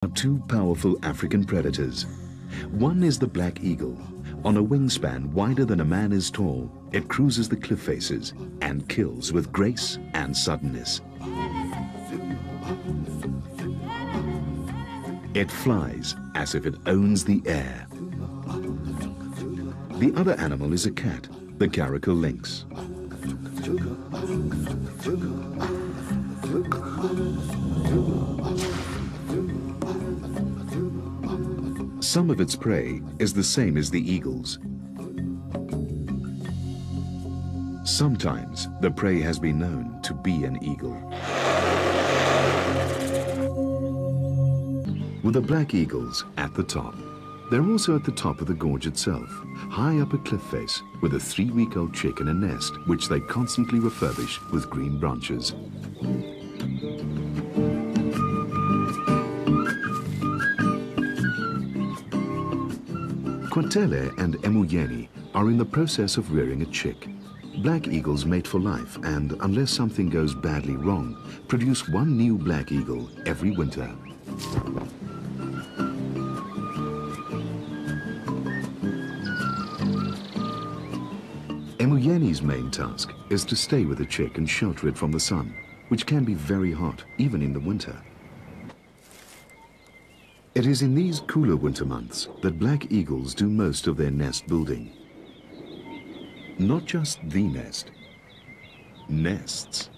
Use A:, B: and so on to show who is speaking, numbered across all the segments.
A: are two powerful African predators. One is the black eagle. On a wingspan wider than a man is tall, it cruises the cliff faces and kills with grace and suddenness. It flies as if it owns the air. The other animal is a cat, the caracal lynx. Some of its prey is the same as the eagle's. Sometimes the prey has been known to be an eagle. With the black eagles at the top, they're also at the top of the gorge itself, high up a cliff face, with a 3-week-old chick in a nest, which they constantly refurbish with green branches. Kwatele and Emuyeni are in the process of rearing a chick. Black eagles mate for life and, unless something goes badly wrong, produce one new black eagle every winter. Emuyeni's main task is to stay with the chick and shelter it from the sun, which can be very hot, even in the winter. It is in these cooler winter months that black eagles do most of their nest building. Not just the nest. Nests.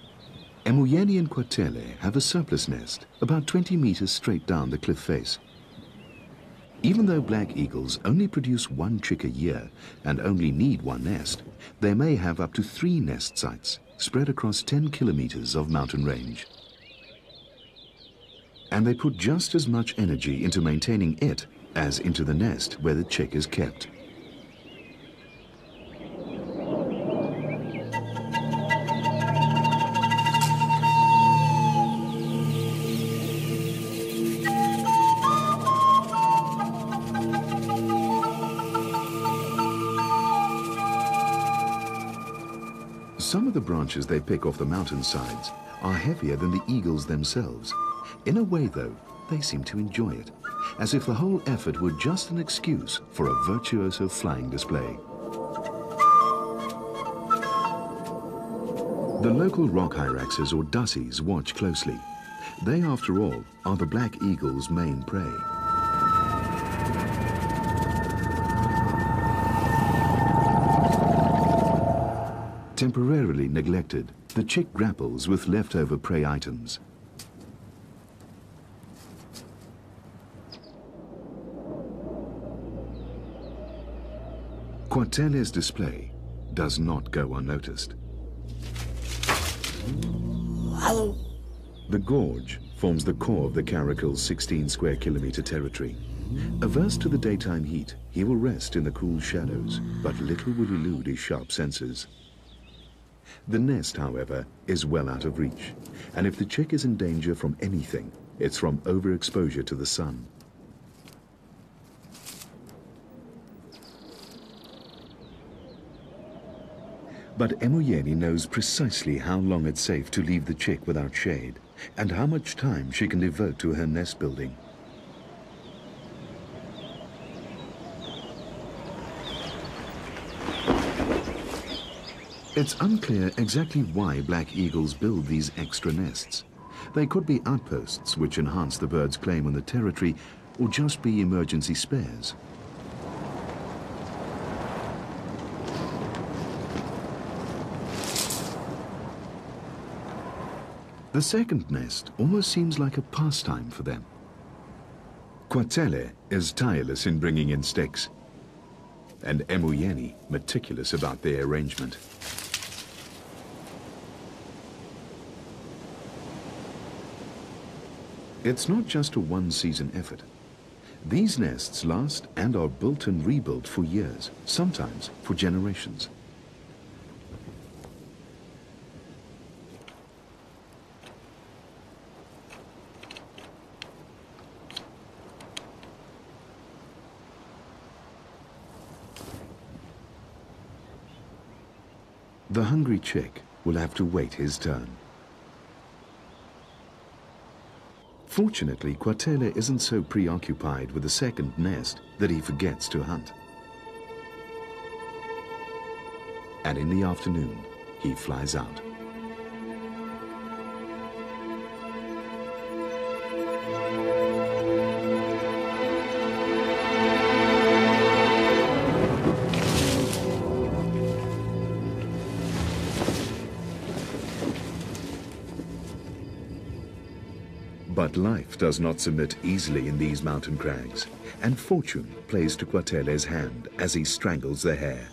A: Emuyeni and Kwatele have a surplus nest, about 20 meters straight down the cliff face. Even though black eagles only produce one chick a year and only need one nest, they may have up to 3 nest sites spread across 10 kilometers of mountain range. And they put just as much energy into maintaining it as into the nest where the chick is kept. Some of the branches they pick off the mountainsides are heavier than the eagles themselves. In a way, though, they seem to enjoy it, as if the whole effort were just an excuse for a virtuoso flying display. The local rock hyraxes or dussies watch closely. They, after all, are the black eagle's main prey. Temporarily neglected, the chick grapples with leftover prey items. Kwatele's display does not go unnoticed. The gorge forms the core of the caracal's 16 square kilometer territory. Averse to the daytime heat, he will rest in the cool shadows, but little will elude his sharp senses. The nest, however, is well out of reach, and if the chick is in danger from anything, it's from overexposure to the sun. But Emuyeni knows precisely how long it's safe to leave the chick without shade, and how much time she can devote to her nest building. It's unclear exactly why black eagles build these extra nests. They could be outposts which enhance the bird's claim on the territory, or just be emergency spares. The second nest almost seems like a pastime for them. Kwatele is tireless in bringing in sticks, and Emuyeni meticulous about their arrangement. It's not just a one-season effort. These nests last and are built and rebuilt for years, sometimes for generations. The hungry chick will have to wait his turn. Fortunately, Quatele isn't so preoccupied with the second nest that he forgets to hunt. And in the afternoon, he flies out. But life does not submit easily in these mountain crags, and fortune plays to Quatele's hand as he strangles the hare.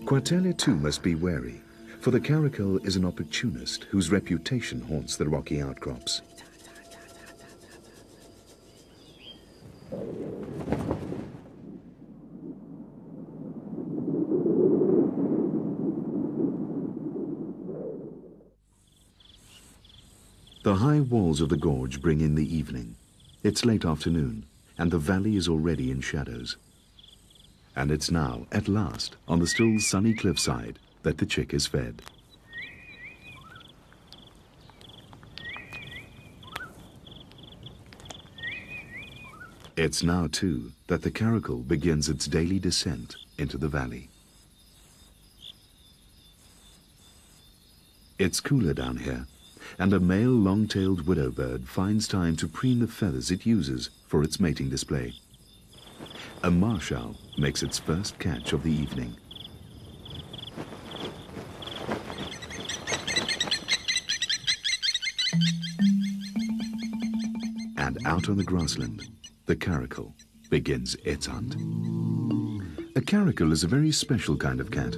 A: Quatele too must be wary, for the caracal is an opportunist whose reputation haunts the rocky outcrops. The high walls of the gorge bring in the evening. It's late afternoon, and the valley is already in shadows. And it's now, at last, on the still sunny cliffside, that the chick is fed. It's now, too, that the caracal begins its daily descent into the valley. It's cooler down here, and a male long-tailed widow bird finds time to preen the feathers it uses for its mating display. A marsh owl makes its first catch of the evening. And out on the grassland, the caracal begins its hunt. A caracal is a very special kind of cat.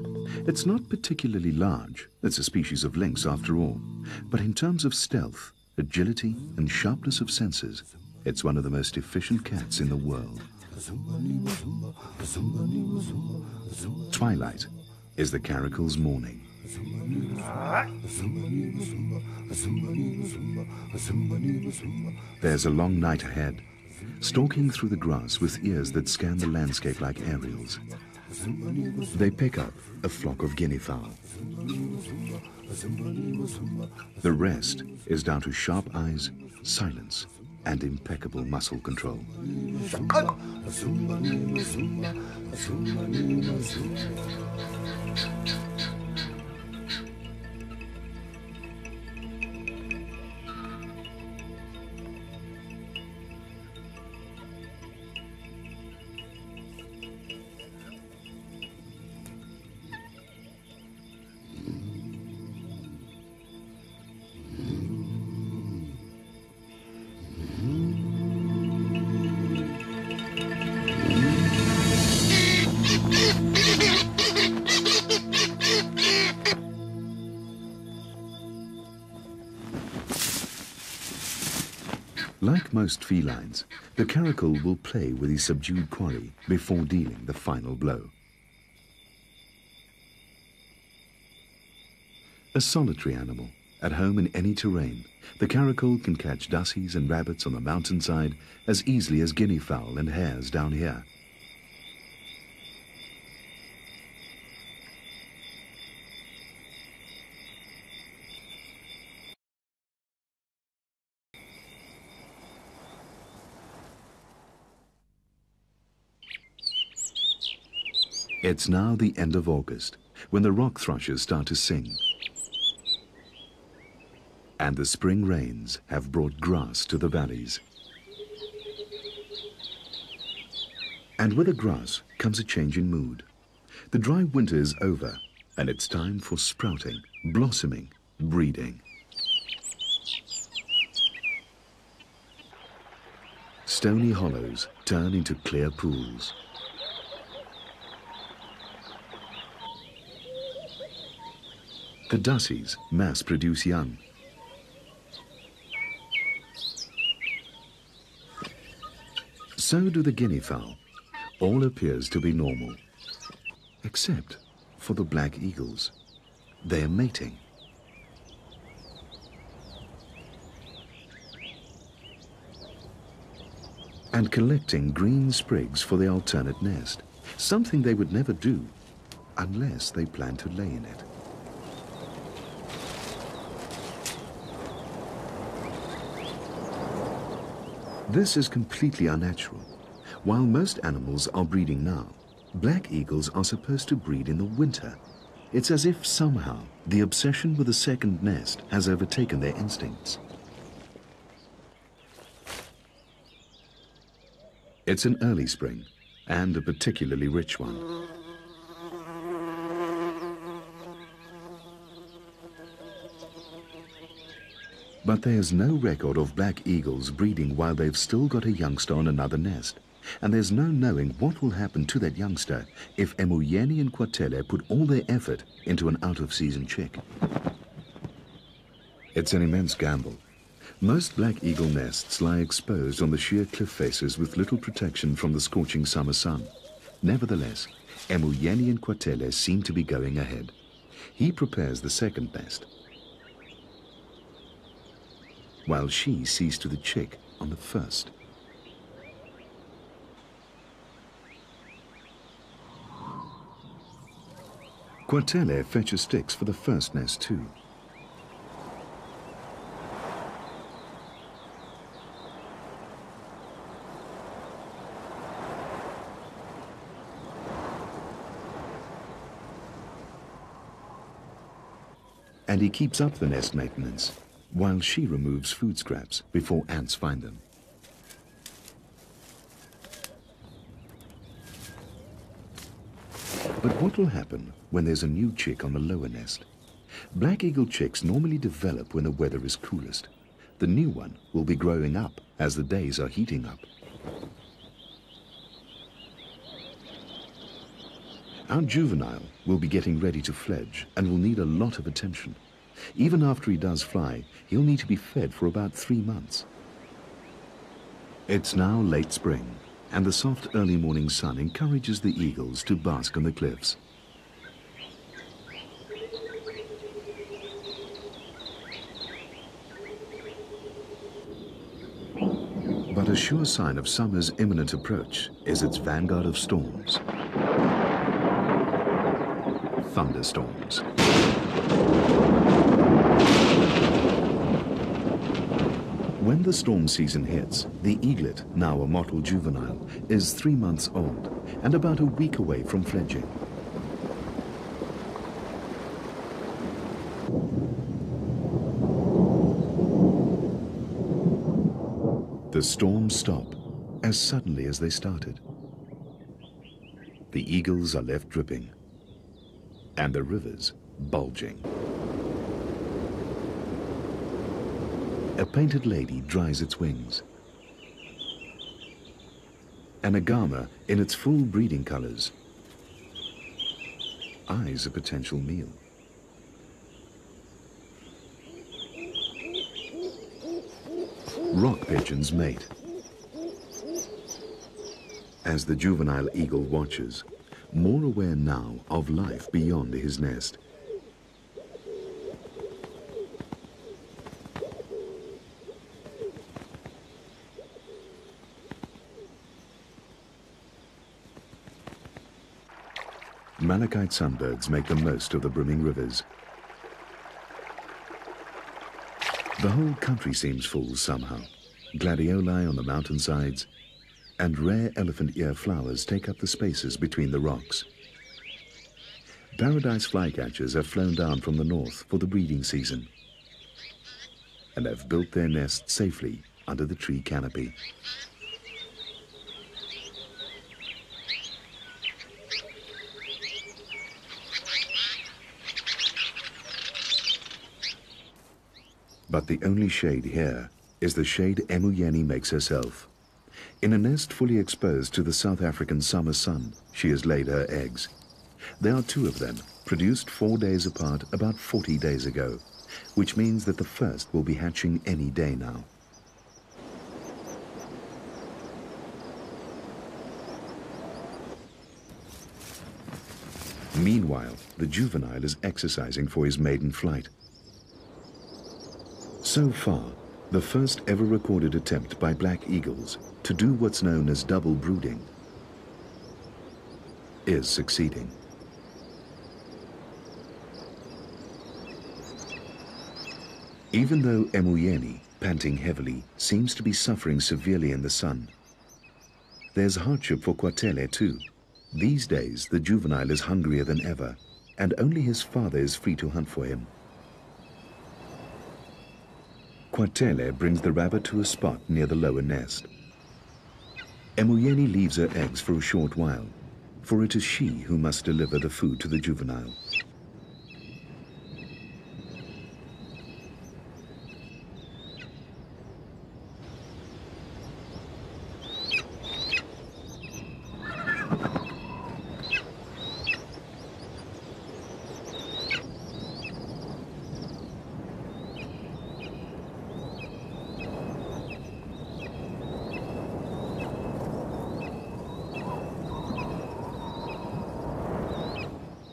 A: It's not particularly large, it's a species of lynx after all, but in terms of stealth, agility and sharpness of senses, it's one of the most efficient cats in the world. Twilight is the caracal's morning. There's a long night ahead, stalking through the grass with ears that scan the landscape like aerials. They pick up a flock of guinea fowl. The rest is down to sharp eyes, silence, and impeccable muscle control. Like most felines, the caracal will play with his subdued quarry before dealing the final blow. A solitary animal, at home in any terrain, the caracal can catch dassies and rabbits on the mountainside as easily as guinea fowl and hares down here. It's now the end of August, when the rock thrushes start to sing. And the spring rains have brought grass to the valleys. And with the grass comes a change in mood. The dry winter is over, and it's time for sprouting, blossoming, breeding. Stony hollows turn into clear pools. The dassies mass produce young. So do the guinea fowl. All appears to be normal, except for the black eagles. They're mating. And collecting green sprigs for the alternate nest, something they would never do unless they plan to lay in it. This is completely unnatural. While most animals are breeding now, black eagles are supposed to breed in the winter. It's as if somehow the obsession with a second nest has overtaken their instincts. It's an early spring, and a particularly rich one. But there's no record of black eagles breeding while they've still got a youngster on another nest. And there's no knowing what will happen to that youngster if Emuyeni and Kwatele put all their effort into an out-of-season chick. It's an immense gamble. Most black eagle nests lie exposed on the sheer cliff faces with little protection from the scorching summer sun. Nevertheless, Emuyeni and Kwatele seem to be going ahead. He prepares the second nest, while she sees to the chick on the first. Kwatele fetches sticks for the first nest too. And he keeps up the nest maintenance, while she removes food scraps before ants find them. But what will happen when there's a new chick on the lower nest? Black eagle chicks normally develop when the weather is coolest. The new one will be growing up as the days are heating up. Our juvenile will be getting ready to fledge and will need a lot of attention. Even after he does fly, he'll need to be fed for about 3 months. It's now late spring, and the soft early morning sun encourages the eagles to bask on the cliffs. But a sure sign of summer's imminent approach is its vanguard of storms. Thunderstorms. When the storm season hits, the eaglet, now a mottled juvenile, is 3 months old and about a week away from fledging. The storms stop as suddenly as they started. The eagles are left dripping, and the rivers bulging. A painted lady dries its wings. An agama in its full breeding colors eyes a potential meal. Rock pigeons mate. As the juvenile eagle watches, more aware now of life beyond his nest. Malachite sunbirds make the most of the brimming rivers. The whole country seems full somehow. Gladioli on the mountainsides and rare elephant ear flowers take up the spaces between the rocks. Paradise flycatchers have flown down from the north for the breeding season and have built their nests safely under the tree canopy. But the only shade here is the shade Emuyeni makes herself. In a nest fully exposed to the South African summer sun, she has laid her eggs. There are 2 of them, produced 4 days apart about 40 days ago, which means that the first will be hatching any day now. Meanwhile, the juvenile is exercising for his maiden flight. So far, the first ever recorded attempt by black eagles to do what's known as double brooding is succeeding. Even though Emuyeni panting heavily, seems to be suffering severely in the sun. There's hardship for Quatele too. These days, the juvenile is hungrier than ever, and only his father is free to hunt for him. Quatele brings the rabbit to a spot near the lower nest. Emuyeni leaves her eggs for a short while, for it is she who must deliver the food to the juvenile.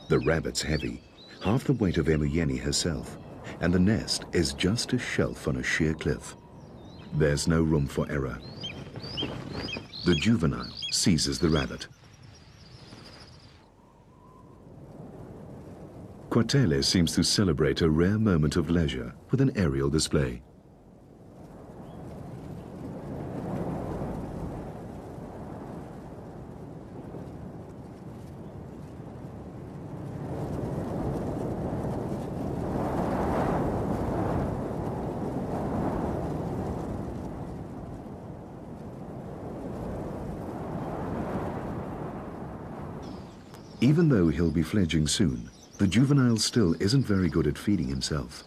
A: The rabbit's heavy, half the weight of Emuyeni herself, and the nest is just a shelf on a sheer cliff. There's no room for error. The juvenile seizes the rabbit. Quatele seems to celebrate a rare moment of leisure with an aerial display. Even though he'll be fledging soon, the juvenile still isn't very good at feeding himself.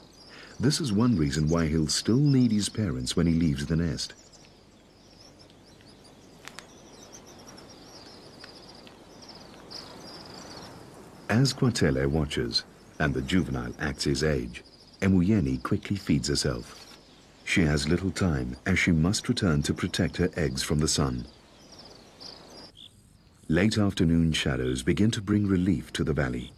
A: This is one reason why he'll still need his parents when he leaves the nest. As Quatele watches, and the juvenile acts his age, Emuyeni quickly feeds herself. She has little time, as she must return to protect her eggs from the sun. Late afternoon shadows begin to bring relief to the valley.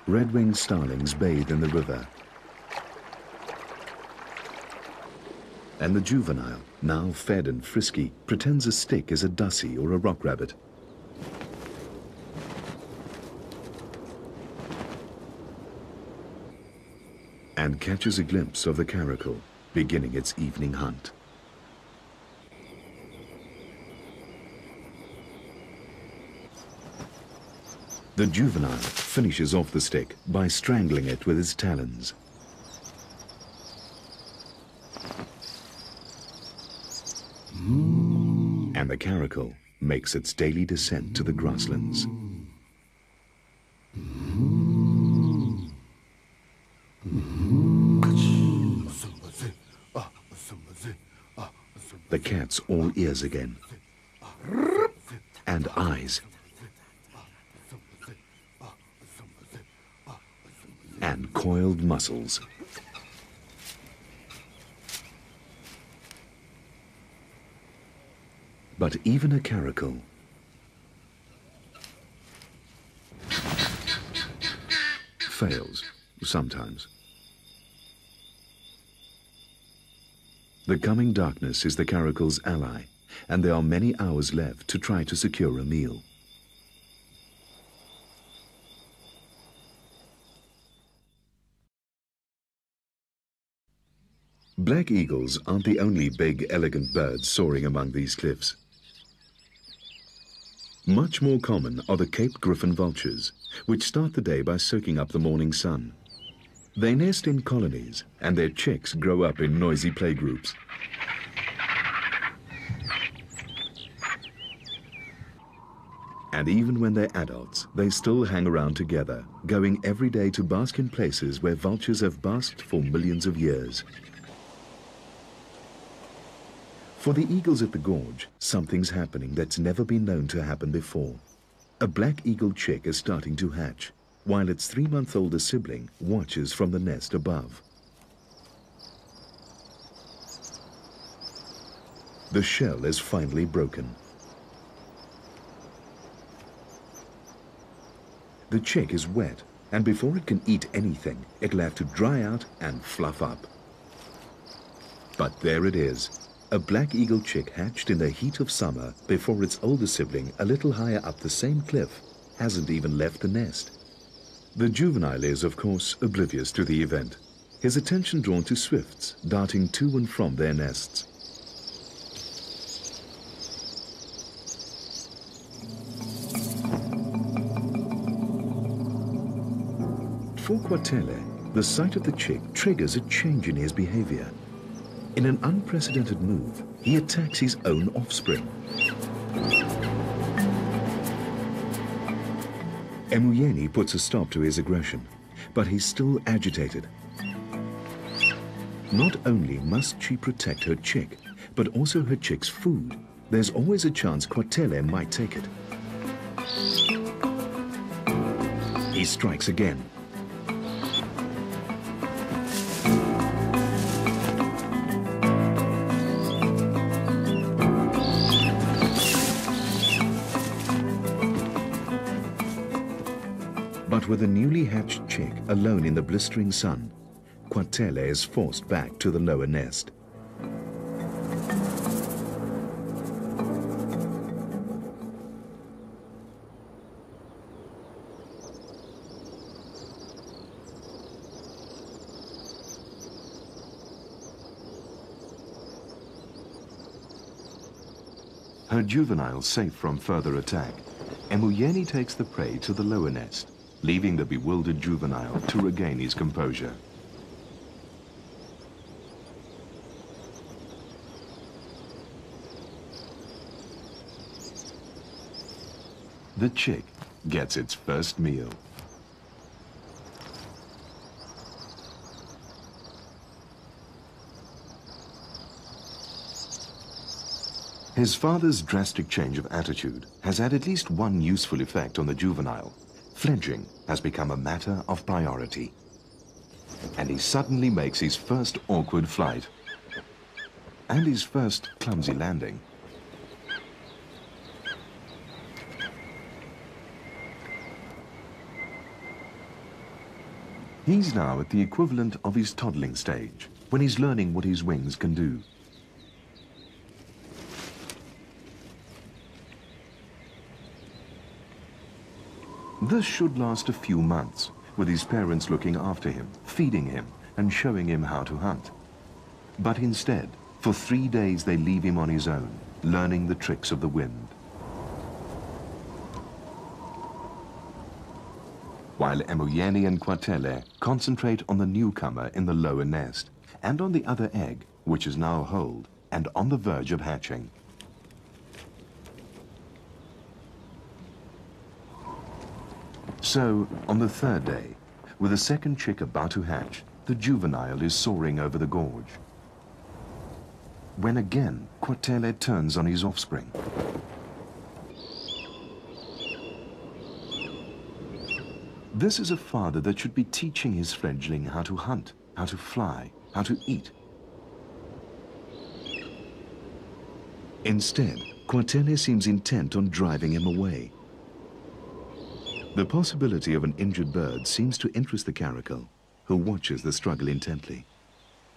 A: Red-winged starlings bathe in the river. And the juvenile, now fed and frisky, pretends a stick is a dussie or a rock rabbit. And catches a glimpse of the caracal, beginning its evening hunt. The juvenile finishes off the stick by strangling it with his talons. And the caracal makes its daily descent to the grasslands. The cat's all ears again, and eyes, and coiled muscles. But even a caracal fails sometimes. The coming darkness is the caracal's ally, and there are many hours left to try to secure a meal. Black eagles aren't the only big, elegant birds soaring among these cliffs. Much more common are the Cape griffon vultures, which start the day by soaking up the morning sun. They nest in colonies, and their chicks grow up in noisy playgroups. And even when they're adults, they still hang around together, going every day to bask in places where vultures have basked for millions of years. For the eagles at the gorge, something's happening that's never been known to happen before. A black eagle chick is starting to hatch, while its 3-month-older sibling watches from the nest above. The shell is finally broken. The chick is wet, and before it can eat anything, it'll have to dry out and fluff up. But there it is. A black eagle chick hatched in the heat of summer before its older sibling, a little higher up the same cliff, hasn't even left the nest. The juvenile is, of course, oblivious to the event, his attention drawn to swifts darting to and from their nests. For Quatele, the sight of the chick triggers a change in his behavior. In an unprecedented move, he attacks his own offspring. Emuyeni puts a stop to his aggression, but he's still agitated. Not only must she protect her chick, but also her chick's food. There's always a chance Quatele might take it. He strikes again. But with a newly hatched chick alone in the blistering sun, Quatele is forced back to the lower nest. Her juvenile safe from further attack, Emuyeni takes the prey to the lower nest, leaving the bewildered juvenile to regain his composure. The chick gets its first meal. His father's drastic change of attitude has had at least one useful effect on the juvenile. Fledging has become a matter of priority. And he suddenly makes his first awkward flight and his first clumsy landing. He's now at the equivalent of his toddling stage, when he's learning what his wings can do. This should last a few months, with his parents looking after him, feeding him, and showing him how to hunt. But instead, for 3 days they leave him on his own, learning the tricks of the wind. While Emuyeni and Quatele concentrate on the newcomer in the lower nest, and on the other egg, which is now holed, and on the verge of hatching. So, on the 3rd day, with the second chick about to hatch, the juvenile is soaring over the gorge. When again, Quatele turns on his offspring. This is a father that should be teaching his fledgling how to hunt, how to fly, how to eat. Instead, Quatele seems intent on driving him away. The possibility of an injured bird seems to interest the caracal, who watches the struggle intently.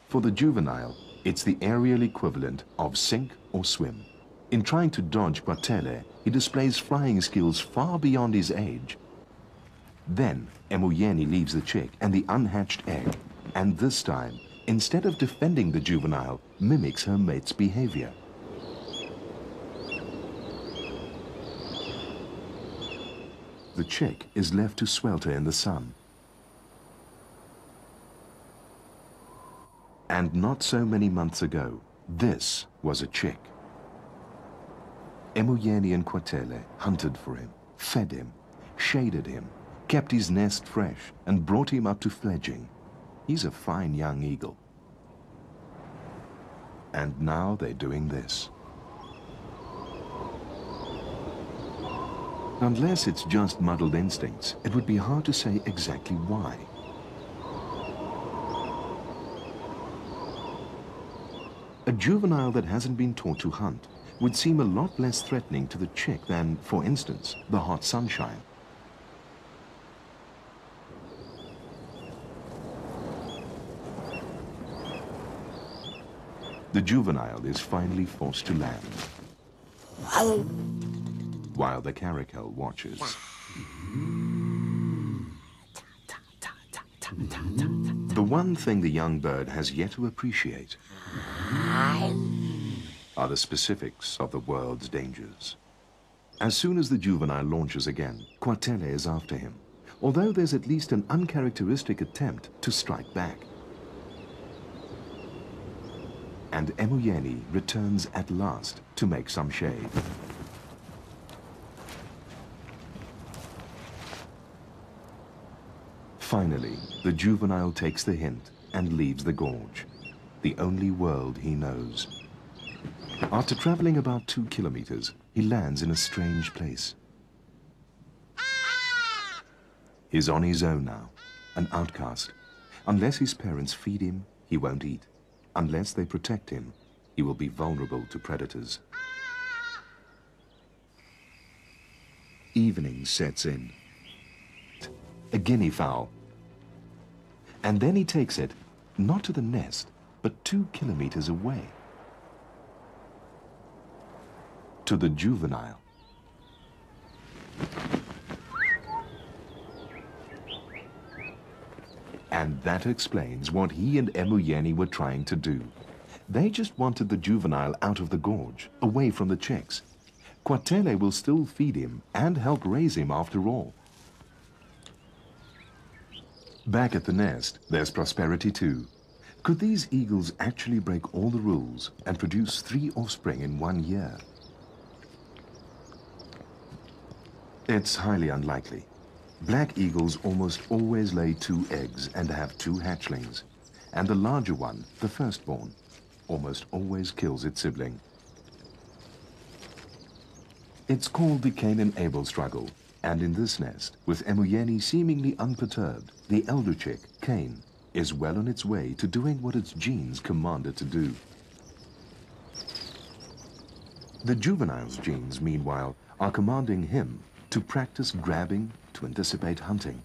A: For the juvenile, it's the aerial equivalent of sink or swim. In trying to dodge Quatele, he displays flying skills far beyond his age. Then, Emuyeni leaves the chick and the unhatched egg, and this time, instead of defending the juvenile, mimics her mate's behavior. The chick is left to swelter in the sun. And not so many months ago, this was a chick. Emuyeni and Quatele hunted for him, fed him, shaded him, kept his nest fresh, and brought him up to fledging. He's a fine young eagle. And now they're doing this. Unless it's just muddled instincts, it would be hard to say exactly why. A juvenile that hasn't been taught to hunt would seem a lot less threatening to the chick than, for instance, the hot sunshine. The juvenile is finally forced to land, while the caracal watches. The one thing the young bird has yet to appreciate are the specifics of the world's dangers. As soon as the juvenile launches again, Quatele is after him, although there's at least an uncharacteristic attempt to strike back. And Emoyeni returns at last to make some shade. Finally, the juvenile takes the hint and leaves the gorge, the only world he knows. After traveling about 2 kilometers, he lands in a strange place. He's on his own now, an outcast. Unless his parents feed him, he won't eat. Unless they protect him, he will be vulnerable to predators. Evening sets in. A guinea fowl. And then he takes it, not to the nest, but 2 kilometers away. To the juvenile. And that explains what he and Emoyeni were trying to do. They just wanted the juvenile out of the gorge, away from the chicks. Quatele will still feed him and help raise him after all. Back at the nest, there's prosperity too. Could these eagles actually break all the rules and produce 3 offspring in 1 year? It's highly unlikely. Black eagles almost always lay 2 eggs and have 2 hatchlings. And the larger one, the firstborn, almost always kills its sibling. It's called the Cain-and-Abel struggle. And in this nest, with Emoyeni seemingly unperturbed, the elder chick, Cain, is well on its way to doing what its genes command it to do. The juvenile's genes, meanwhile, are commanding him to practice grabbing, to anticipate hunting.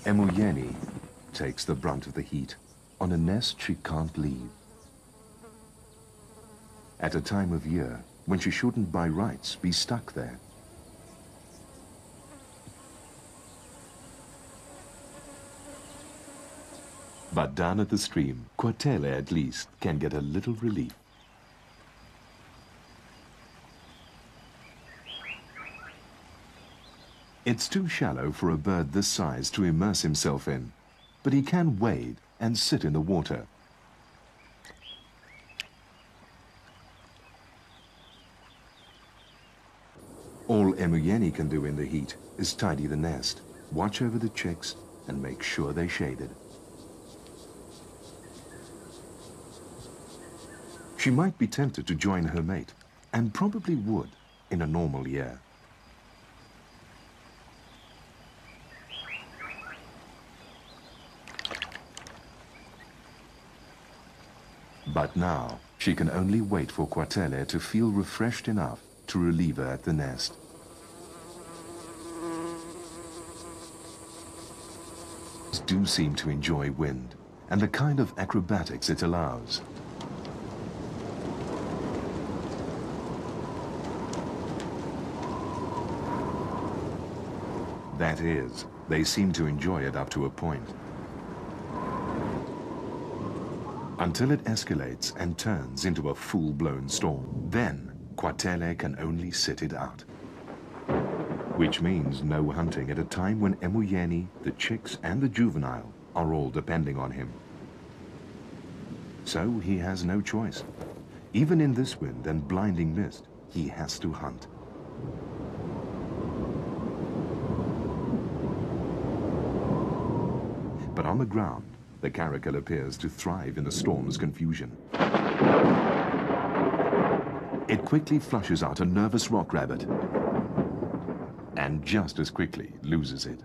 A: Emoyeni takes the brunt of the heat on a nest she can't leave. At a time of year when she shouldn't by rights be stuck there. But down at the stream, Quatele at least can get a little relief. It's too shallow for a bird this size to immerse himself in, but he can wade and sit in the water. All Emoyeni can do in the heat is tidy the nest, watch over the chicks, and make sure they're shaded. She might be tempted to join her mate, and probably would in a normal year. But now, she can only wait for Quatele to feel refreshed enough to relieve her at the nest. Do seem to enjoy wind and the kind of acrobatics it allows. That is, they seem to enjoy it up to a point. Until it escalates and turns into a full-blown storm. Then, Quatele can only sit it out. Which means no hunting at a time when Emoyeni, the chicks and the juvenile are all depending on him. So he has no choice. Even in this wind and blinding mist, he has to hunt. But on the ground, the caracal appears to thrive in the storm's confusion. It quickly flushes out a nervous rock rabbit, and just as quickly loses it.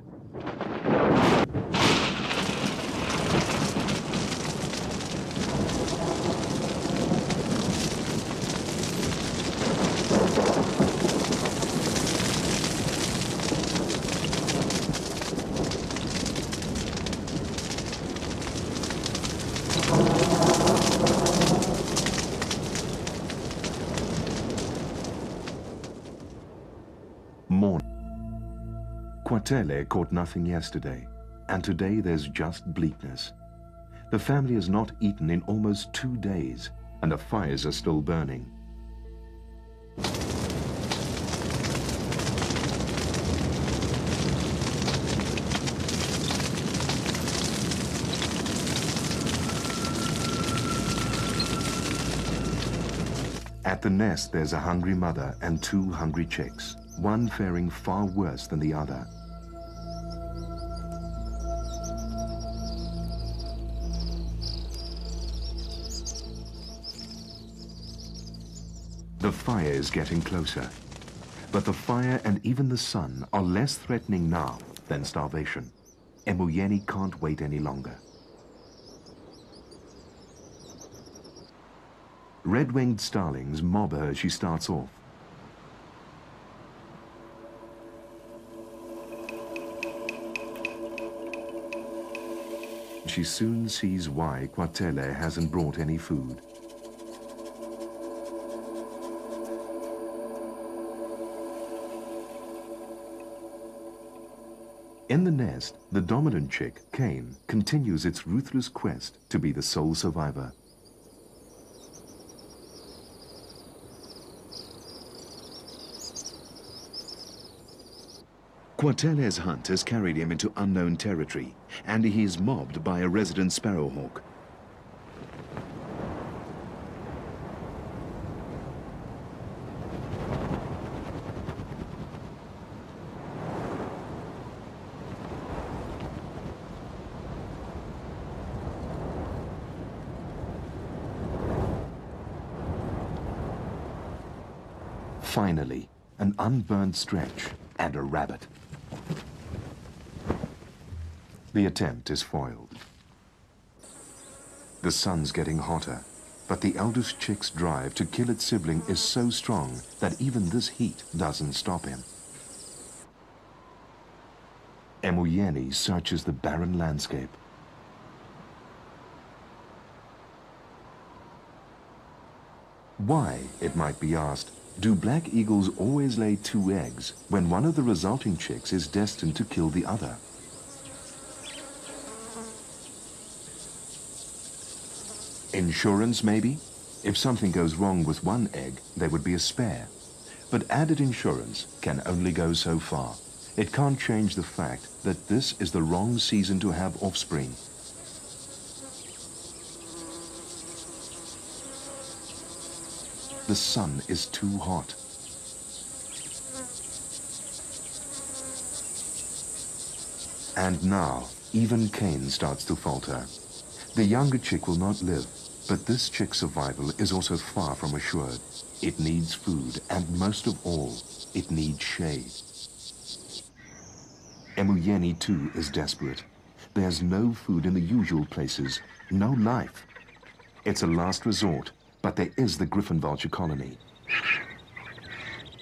A: Morning. Quatele caught nothing yesterday, and today there's just bleakness. The family has not eaten in almost 2 days, and the fires are still burning. At the nest, there's a hungry mother and 2 hungry chicks, one faring far worse than the other. The fire is getting closer, but the fire and even the sun are less threatening now than starvation. Emoyeni can't wait any longer. Red-winged starlings mob her as she starts off. She soon sees why Quatele hasn't brought any food. In the nest, the dominant chick, Cain, continues its ruthless quest to be the sole survivor. Quatele's hunt has carried him into unknown territory, and he is mobbed by a resident sparrowhawk. Finally, an unburned stretch and a rabbit. The attempt is foiled. The sun's getting hotter, but the eldest chick's drive to kill its sibling is so strong that even this heat doesn't stop him. Emoyeni searches the barren landscape. Why, it might be asked, do black eagles always lay 2 eggs when one of the resulting chicks is destined to kill the other? Insurance, maybe? If something goes wrong with one egg, there would be a spare. But added insurance can only go so far. It can't change the fact that this is the wrong season to have offspring. The sun is too hot. And now, even Cain starts to falter. The younger chick will not live, but this chick's survival is also far from assured. It needs food, and most of all, it needs shade. Emoyeni too is desperate. There's no food in the usual places, no life. It's a last resort, but there is the griffon vulture colony,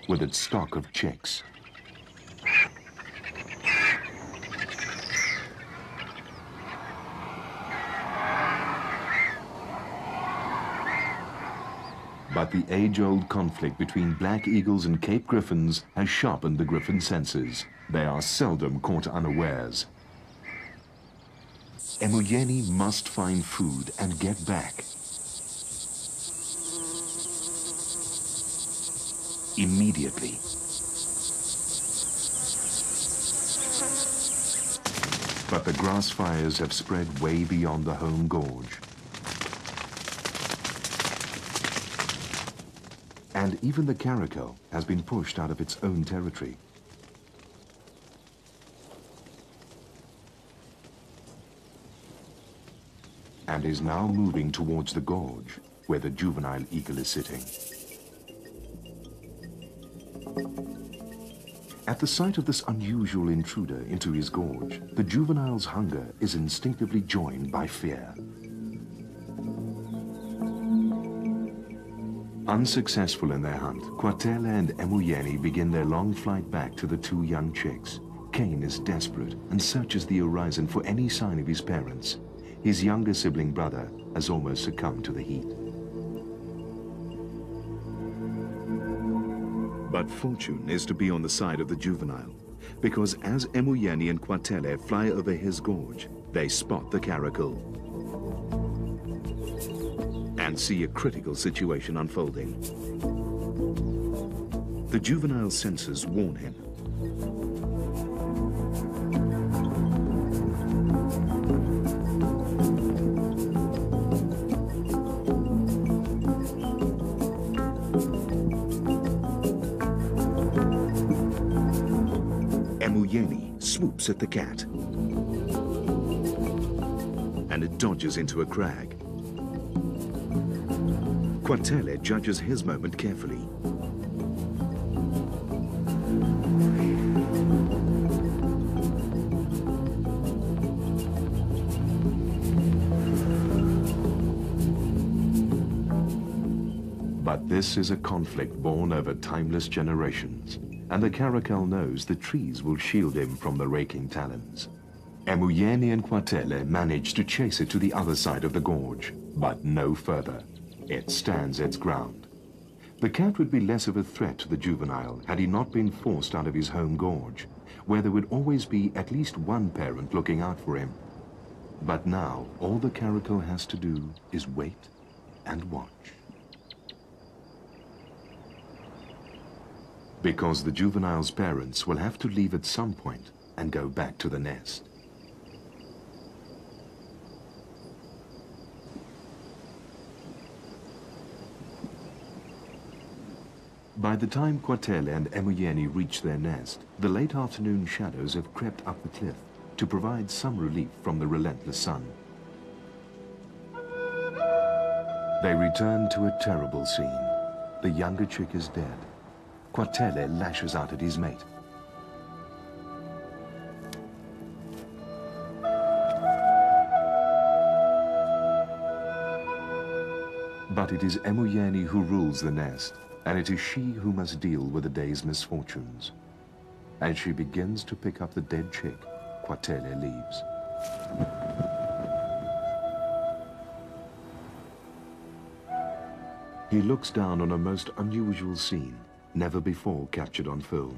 A: with its stock of chicks. But the age-old conflict between black eagles and Cape griffons has sharpened the griffon senses. They are seldom caught unawares. Emoyeni must find food and get back. Immediately. But the grass fires have spread way beyond the home gorge. And even the caracal has been pushed out of its own territory. And is now moving towards the gorge, where the juvenile eagle is sitting. At the sight of this unusual intruder into his gorge, the juvenile's hunger is instinctively joined by fear. Unsuccessful in their hunt, Quatele and Emoyeni begin their long flight back to the 2 young chicks. Cain is desperate and searches the horizon for any sign of his parents. His younger sibling brother has almost succumbed to the heat. But But fortune is to be on the side of the juvenile, because as Emoyeni and Kwatele fly over his gorge, they spot the caracal and see a critical situation unfolding. The juvenile's senses warn him. Emoyeni swoops at the cat, and it dodges into a crag. Kwatele judges his moment carefully. But this is a conflict born over timeless generations, and the caracal knows the trees will shield him from the raking talons. Emoyeni and Kwatele manage to chase it to the other side of the gorge, but no further. It stands its ground. The cat would be less of a threat to the juvenile had he not been forced out of his home gorge, where there would always be at least one parent looking out for him. But now, all the caracal has to do is wait and watch. Because the juvenile's parents will have to leave at some point and go back to the nest. By the time Kwatele and Emoyeni reach their nest, the late afternoon shadows have crept up the cliff to provide some relief from the relentless sun. They return to a terrible scene. The younger chick is dead. Kwatele lashes out at his mate. But it is Emoyeni who rules the nest, and it is she who must deal with the day's misfortunes. As she begins to pick up the dead chick, Kwatele leaves. He looks down on a most unusual scene, never before captured on film.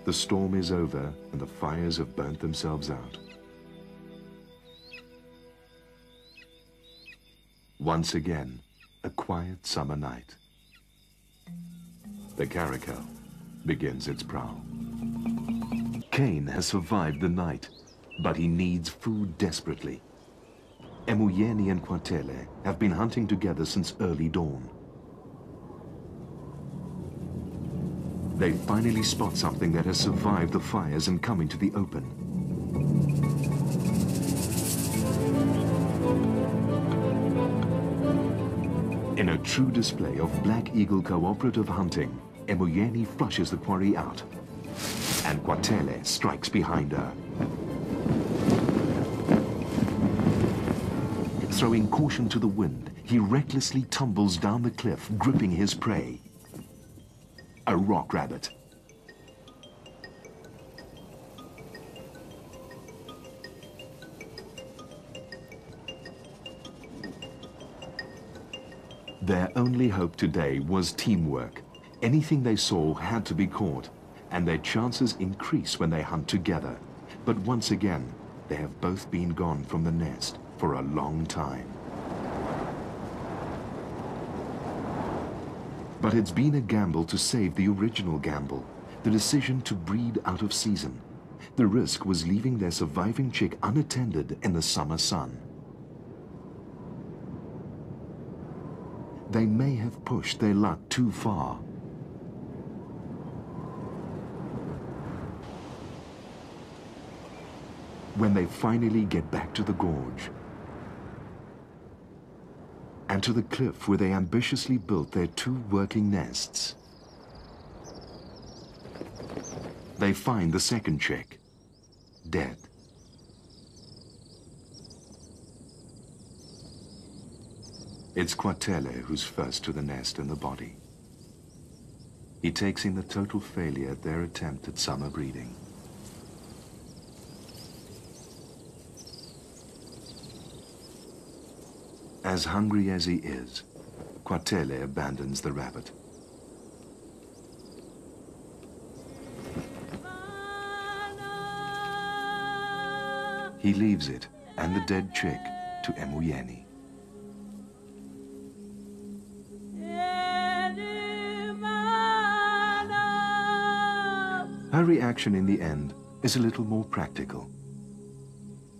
A: The storm is over and the fires have burnt themselves out. Once again, a quiet summer night. The caracal begins its prowl. Cain has survived the night, but he needs food desperately. Emoyeni and Kwatele have been hunting together since early dawn. They finally spot something that has survived the fires and come into the open. In a true display of Black Eagle cooperative hunting, Emoyeni flushes the quarry out, and Kwatele strikes behind her. Throwing caution to the wind, he recklessly tumbles down the cliff, gripping his prey. A rock rabbit. Their only hope today was teamwork. Anything they saw had to be caught, and their chances increase when they hunt together. But once again, they have both been gone from the nest for a long time. But it's been a gamble to save the original gamble, the decision to breed out of season. The risk was leaving their surviving chick unattended in the summer sun. They may have pushed their luck too far. When they finally get back to the gorge, and to the cliff where they ambitiously built their two working nests, they find the second chick, dead. It's Kwatele who's first to the nest and the body. He takes in the total failure at their attempt at summer breeding. As hungry as he is, Quatele abandons the rabbit. He leaves it and the dead chick to Emuyeni. Her reaction in the end is a little more practical.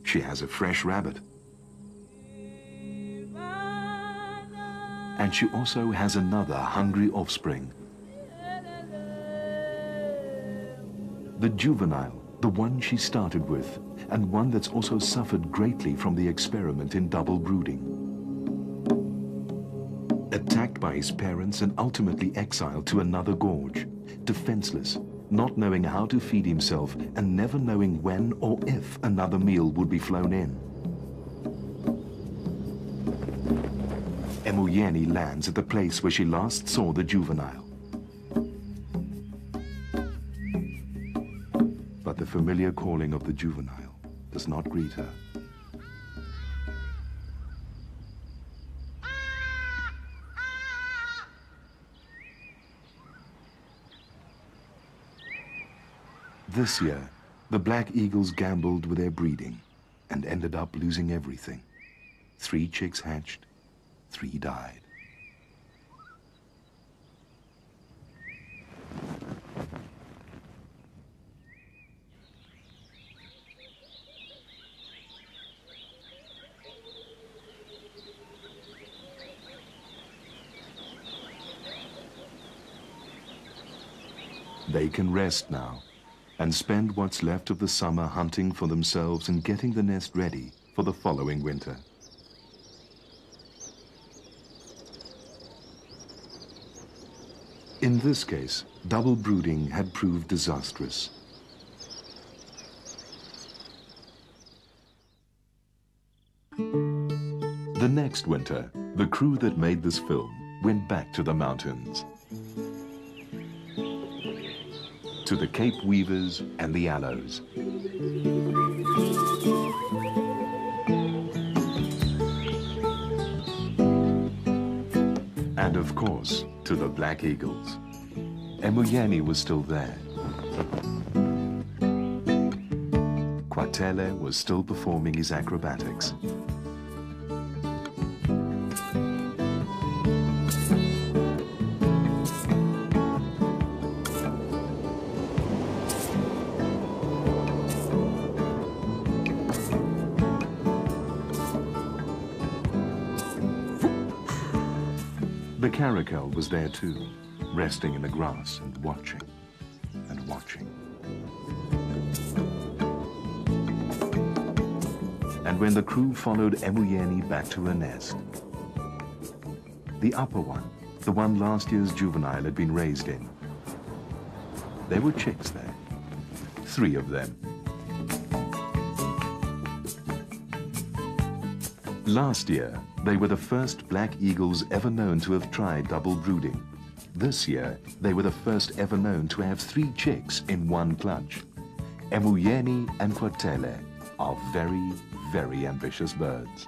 A: She has a fresh rabbit. And she also has another hungry offspring. The juvenile, the one she started with, and one that's also suffered greatly from the experiment in double brooding. Attacked by his parents and ultimately exiled to another gorge, defenseless, not knowing how to feed himself and never knowing when or if another meal would be flown in. Emuyeni lands at the place where she last saw the juvenile. But the familiar calling of the juvenile does not greet her. This year, the black eagles gambled with their breeding and ended up losing everything. 3 chicks hatched, 3 died. They can rest now and spend what's left of the summer hunting for themselves and getting the nest ready for the following winter. In this case, double brooding had proved disastrous. The next winter, the crew that made this film went back to the mountains. To the Cape Weavers and the Aloes. And of course, to the Black Eagles. Emuyeni was still there. Quatele was still performing his acrobatics. The caracal was there too, resting in the grass and watching and watching. And when the crew followed Emuyeni back to her nest, the upper one, the one last year's juvenile had been raised in, there were chicks there, 3 of them. Last year, they were the first black eagles ever known to have tried double brooding. This year, they were the first ever known to have 3 chicks in one clutch. Emuyeni and Quatele are very, very ambitious birds.